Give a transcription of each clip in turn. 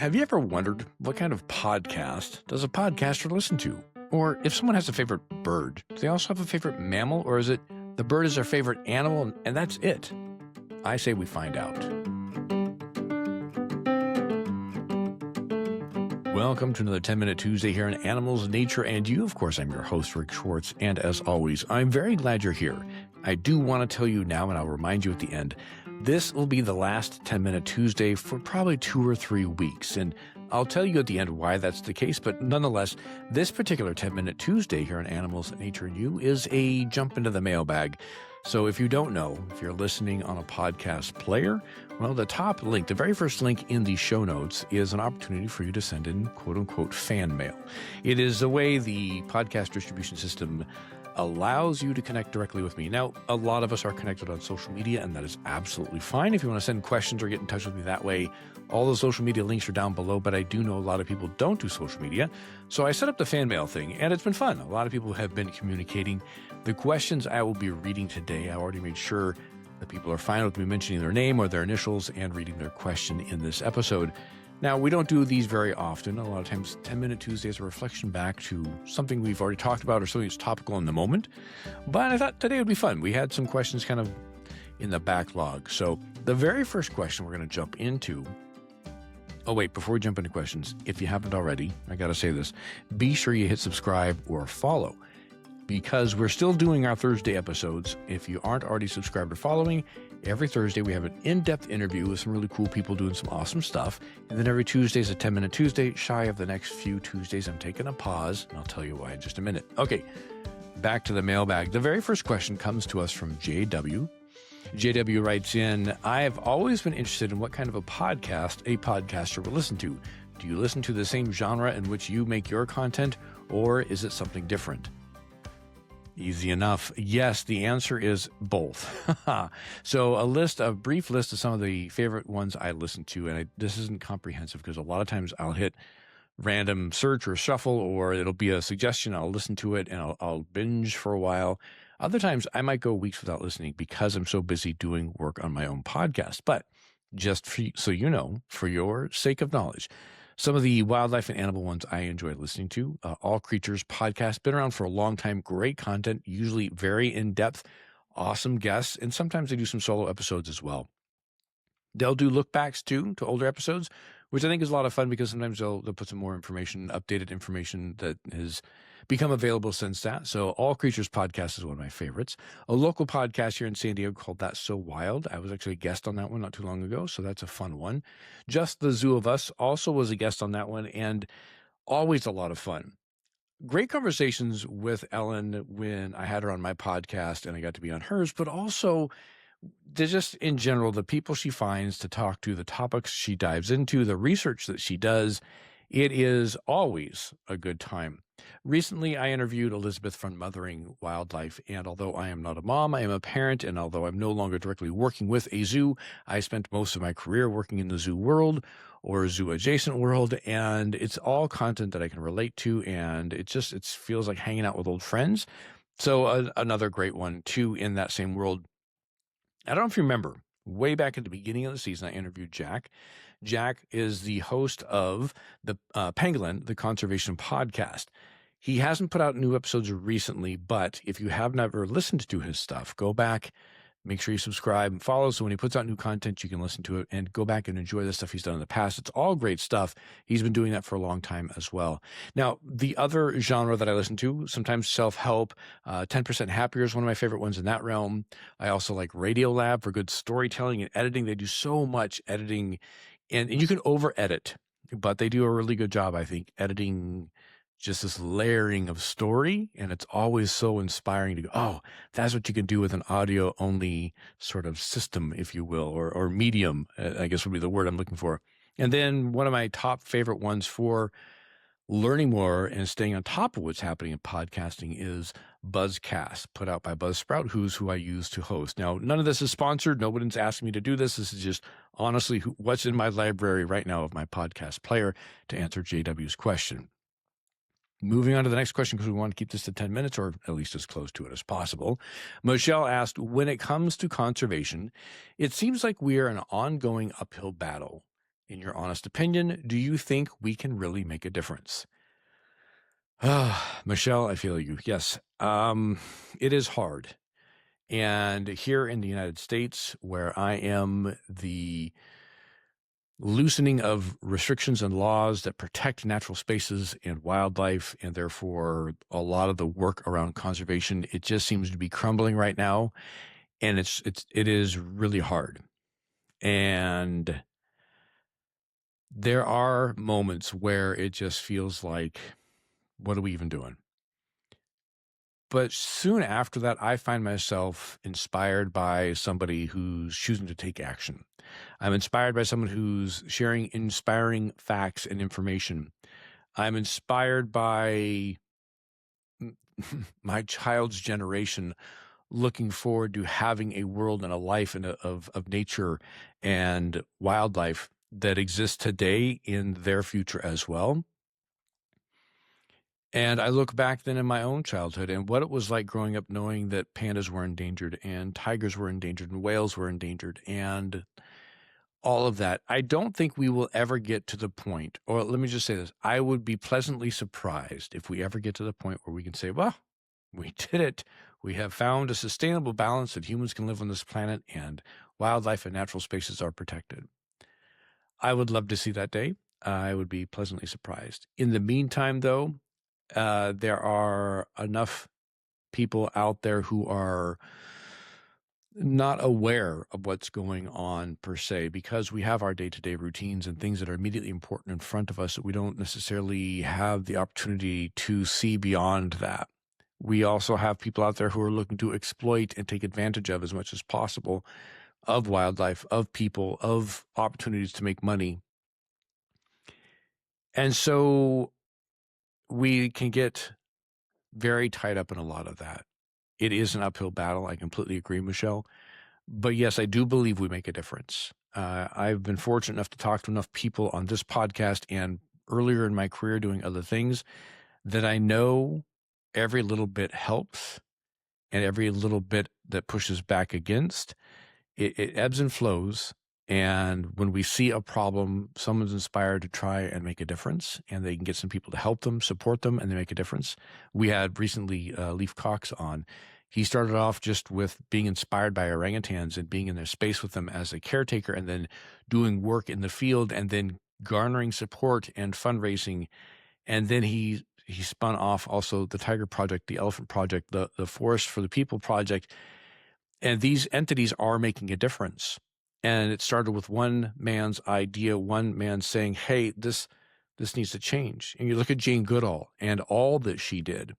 Have you ever wondered what kind of podcast does a podcaster listen to? Or if someone has a favorite bird, do they also have a favorite mammal? Or is it the bird is their favorite animal and that's it? I say we find out. Welcome to another 10-Minute Tuesday here on Animals, Nature, and You. Of course, I'm your host, Rick Schwartz, and as always, I'm very glad you're here. I do want to tell you now, and I'll remind you at the end, this will be the last 10-Minute Tuesday for probably 2 or 3 weeks, and I'll tell you at the end why that's the case, but nonetheless, this particular 10-Minute Tuesday here on Animals, Nature, and You is a jump into the mailbag. So if you don't know, if you're listening on a podcast player, well, the top link, the very first link in the show notes is an opportunity for you to send in quote-unquote fan mail. It is the way the podcast distribution system allows you to connect directly with me. Now, a lot of us are connected on social media, and that is absolutely fine. If you want to send questions or get in touch with me that way, all the social media links are down below, but I do know a lot of people don't do social media. So I set up the fan mail thing, and it's been fun. A lot of people have been communicating. The questions I will be reading today, I already made sure that people are fine with me mentioning their name or their initials and reading their question in this episode. Now, we don't do these very often. A lot of times, 10-Minute Tuesday is a reflection back to something we've already talked about or something that's topical in the moment. But I thought today would be fun. We had some questions kind of in the backlog. So the very first question we're going to jump into. Oh, wait, before we jump into questions, if you haven't already, I got to say this, be sure you hit subscribe or follow because we're still doing our Thursday episodes. If you aren't already subscribed or following, every Thursday we have an in-depth interview with some really cool people doing some awesome stuff. And then every Tuesday is a 10-Minute Tuesday. Shy of the next few Tuesdays, I'm taking a pause, and I'll tell you why in just a minute. Okay, back to the mailbag. The very first question comes to us from JW. JW writes in, I have always been interested in what kind of a podcast a podcaster will listen to. Do you listen to the same genre in which you make your content, or is it something different? Easy enough. Yes, the answer is both. So a brief list of some of the favorite ones I listen to, and this isn't comprehensive because a lot of times I'll hit random search or shuffle, or it'll be a suggestion. I'll listen to it and I'll binge for a while. Other times I might go weeks without listening because I'm so busy doing work on my own podcast. But just so you know, for your sake of knowledge, some of the wildlife and animal ones I enjoy listening to, All Creatures podcast, been around for a long time, great content, usually very in-depth, awesome guests, and sometimes they do some solo episodes as well. They'll do look-backs too to older episodes, which I think is a lot of fun because sometimes they'll put some more information, updated information that has become available since that. So All Creatures podcast is one of my favorites. A local podcast here in San Diego called That's So Wild. I was actually a guest on that one not too long ago, so that's a fun one. Just the Zoo of Us also was a guest on that one, and always a lot of fun. Great conversations with Ellen when I had her on my podcast and I got to be on hers, but also just in general, the people she finds to talk to, the topics she dives into, the research that she does, it is always a good time. Recently, I interviewed Elizabeth from Mothering Wildlife, and although I am not a mom, I am a parent, and although I'm no longer directly working with a zoo, I spent most of my career working in the zoo world or zoo-adjacent world, and it's all content that I can relate to, and it feels like hanging out with old friends. So another great one, too, in that same world. I don't know if you remember, way back at the beginning of the season, I interviewed Jack. Jack is the host of the Pangolin, the conservation podcast. He hasn't put out new episodes recently, but if you have never listened to his stuff, go back, make sure you subscribe and follow. So when he puts out new content, you can listen to it and go back and enjoy the stuff he's done in the past. It's all great stuff. He's been doing that for a long time as well. Now, the other genre that I listen to, sometimes self-help, 10% Happier is one of my favorite ones in that realm. I also like Radiolab for good storytelling and editing. They do so much editing, and you can over-edit, but they do a really good job, I think, editing just this layering of story, and it's always so inspiring to go, oh, that's what you can do with an audio-only sort of system, if you will, or medium, I guess would be the word I'm looking for. And then one of my top favorite ones for learning more and staying on top of what's happening in podcasting is Buzzcast, put out by Buzzsprout, who I use to host. Now, none of this is sponsored. Nobody's asking me to do this. This is just honestly what's in my library right now of my podcast player to answer JW's question. Moving on to the next question, because we want to keep this to 10 minutes, or at least as close to it as possible. Michelle asked, when it comes to conservation, it seems like we are in an ongoing uphill battle in your honest opinion, do you think we can really make a difference? Michelle, I feel you. Yes. It is hard. And here in the United States, where I am, the loosening of restrictions and laws that protect natural spaces and wildlife, and therefore a lot of the work around conservation, it just seems to be crumbling right now. And it is really hard. And there are moments where it just feels like, what are we even doing? But soon after that, I find myself inspired by somebody who's choosing to take action. I'm inspired by someone who's sharing inspiring facts and information. I'm inspired by my child's generation looking forward to having a world and a life of nature and wildlife that exists today in their future as well. And I look back then in my own childhood and what it was like growing up knowing that pandas were endangered and tigers were endangered and whales were endangered and all of that. I don't think we will ever get to the point, or let me just say this, I would be pleasantly surprised if we ever get to the point where we can say, well, we did it. We have found a sustainable balance that humans can live on this planet and wildlife and natural spaces are protected. I would love to see that day. I would be pleasantly surprised. In the meantime, though, there are enough people out there who are not aware of what's going on per se, because we have our day-to-day routines and things that are immediately important in front of us that we don't necessarily have the opportunity to see beyond that. We also have people out there who are looking to exploit and take advantage of as much as possible of wildlife, of people, of opportunities to make money. And so we can get very tied up in a lot of that. It is an uphill battle. I completely agree, Michelle. But yes, I do believe we make a difference. I've been fortunate enough to talk to enough people on this podcast and earlier in my career doing other things that I know every little bit helps and every little bit that pushes back against, it ebbs and flows. And when we see a problem, someone's inspired to try and make a difference, and they can get some people to help them, support them, and they make a difference. We had recently Leaf Cox on. He started off just with being inspired by orangutans and being in their space with them as a caretaker, and then doing work in the field, and then garnering support and fundraising. And then he spun off also the Tiger Project, the Elephant Project, the Forest for the People Project. And these entities are making a difference. And it started with one man's idea, one man saying, hey, this needs to change. And you look at Jane Goodall and all that she did,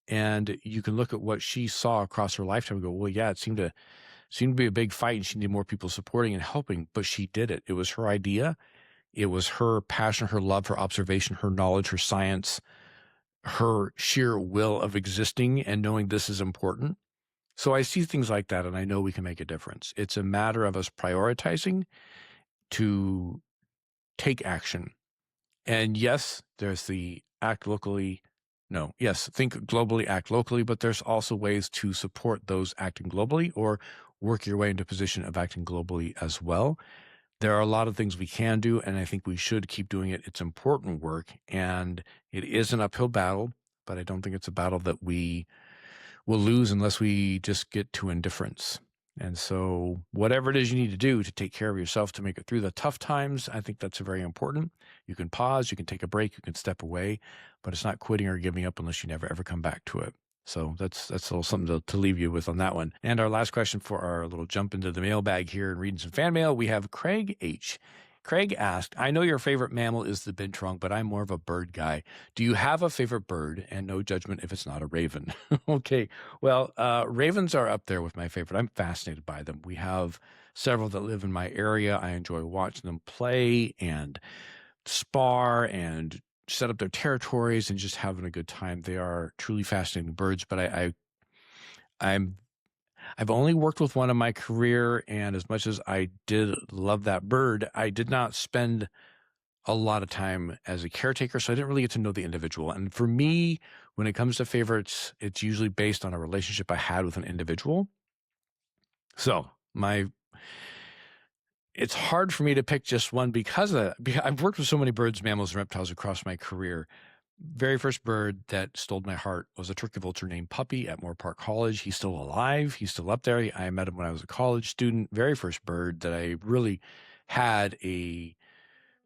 and you can look at what she saw across her lifetime and go, well, yeah, it seemed to be a big fight and she needed more people supporting and helping, but she did it. It was her idea. It was her passion, her love, her observation, her knowledge, her science, her sheer will of existing and knowing this is important. So I see things like that, and I know we can make a difference. It's a matter of us prioritizing to take action. And yes, there's the act locally. No, yes, think globally, act locally, but there's also ways to support those acting globally or work your way into a position of acting globally as well. There are a lot of things we can do, and I think we should keep doing it. It's important work, and it is an uphill battle, but I don't think it's a battle that we will lose unless we just get to indifference. And so whatever it is you need to do to take care of yourself to make it through the tough times, I think that's very important. You can pause, you can take a break, you can step away, but it's not quitting or giving up unless you never ever come back to it. So that's a little something to leave you with on that one. And our last question for our little jump into the mailbag here and reading some fan mail, we have Craig H. Craig asked, I know your favorite mammal is the binturong, but I'm more of a bird guy. Do you have a favorite bird? And no judgment if it's not a raven. Okay. Well, ravens are up there with my favorite. I'm fascinated by them. We have several that live in my area. I enjoy watching them play and spar and set up their territories and just having a good time. They are truly fascinating birds, but I've only worked with one in my career, and as much as I did love that bird, I did not spend a lot of time as a caretaker, so I didn't really get to know the individual. And for me, when it comes to favorites, it's usually based on a relationship I had with an individual. So it's hard for me to pick just one because I've worked with so many birds, mammals, and reptiles across my career. Very first bird that stole my heart was a turkey vulture named Puppy at Moore Park College. He's still alive. He's still up there. I met him when I was a college student. Very first bird that I really had a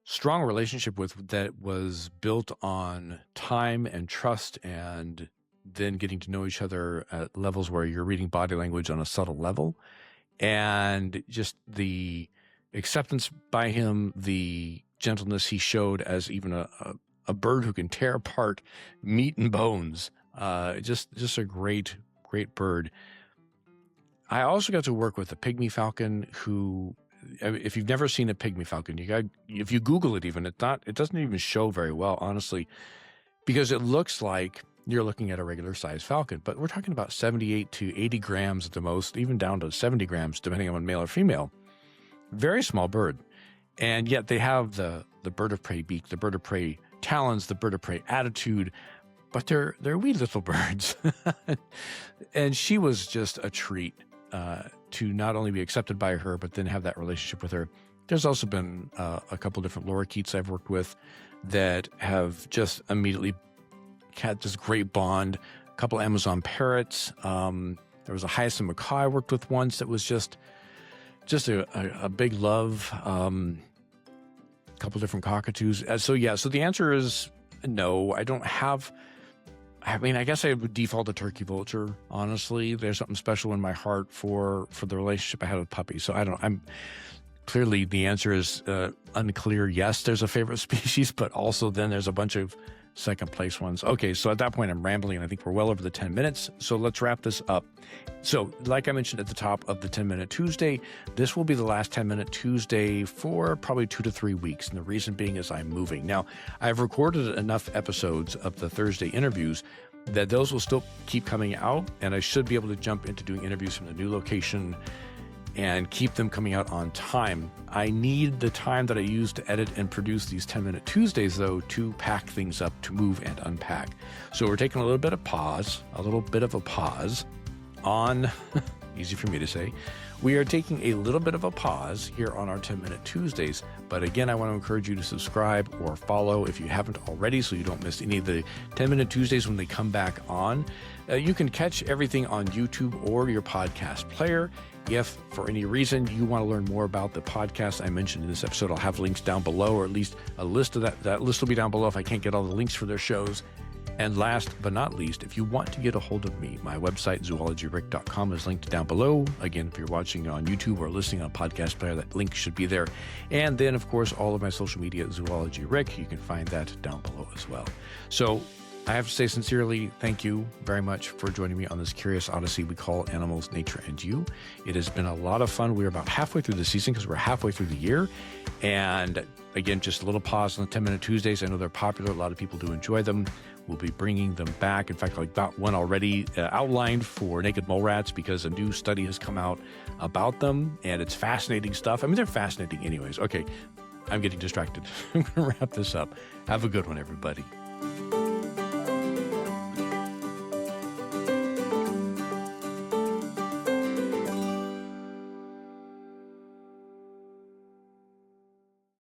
strong relationship with, that was built on time and trust, and then getting to know each other at levels where you're reading body language on a subtle level, and just the acceptance by him, the gentleness he showed as even a bird who can tear apart meat and bones. Just a great bird. I also got to work with a pygmy falcon who, if you've never seen a pygmy falcon, if you Google it even, it doesn't even show very well, honestly, because it looks like you're looking at a regular size falcon, but we're talking about 78 to 80 grams at the most, even down to 70 grams, depending on male or female. Very small bird. And yet they have the bird of prey beak, the bird of prey talons, the bird of prey attitude, but they're wee little birds. And she was just a treat to not only be accepted by her, but then have that relationship with her. There's also been a couple different lorikeets I've worked with that have just immediately had this great bond. A couple Amazon parrots. There was a hyacinth macaw I worked with once that was just a big love. A couple different cockatoos. So the answer is no. I don't have. I mean, I guess I would default to turkey vulture. Honestly, there's something special in my heart for the relationship I had with Puppy. So I don't. I'm clearly the answer is unclear. Yes, there's a favorite species, but also then there's a bunch of second place ones. Okay, so at that point I'm rambling, and I think we're well over the 10 minutes. So let's wrap this up. So like I mentioned at the top of the 10-Minute Tuesday, this will be the last 10-Minute Tuesday for probably 2 to 3 weeks. And the reason being is I'm moving. Now, I've recorded enough episodes of the Thursday interviews that those will still keep coming out, and I should be able to jump into doing interviews from the new location and keep them coming out on time. I need the time that I use to edit and produce these 10-Minute Tuesdays, though, to pack things up, to move and unpack. So we're taking a little bit of a pause on, easy for me to say, we are taking a little bit of a pause here on our 10-Minute Tuesdays. But again, I want to encourage you to subscribe or follow if you haven't already, so you don't miss any of the 10-Minute Tuesdays when they come back on. You can catch everything on YouTube or your podcast player. If for any reason you want to learn more about the podcast I mentioned in this episode, I'll have links down below, or at least a list of that list will be down below if I can't get all the links for their shows. And last but not least, if you want to get a hold of me, my website, zoologyrick.com, is linked down below. Again, if you're watching on YouTube or listening on a podcast player, that link should be there. And then, of course, all of my social media at Zoology Rick. You can find that down below as well. So I have to say sincerely, thank you very much for joining me on this curious odyssey we call Animals, Nature, and You. It has been a lot of fun. We're about halfway through the season because we're halfway through the year. And again, just a little pause on the 10-Minute Tuesdays. I know they're popular. A lot of people do enjoy them. We'll be bringing them back. In fact, I got one already outlined for naked mole rats because a new study has come out about them, and it's fascinating stuff. I mean, they're fascinating anyways. Okay, I'm getting distracted. I'm going to wrap this up. Have a good one, everybody.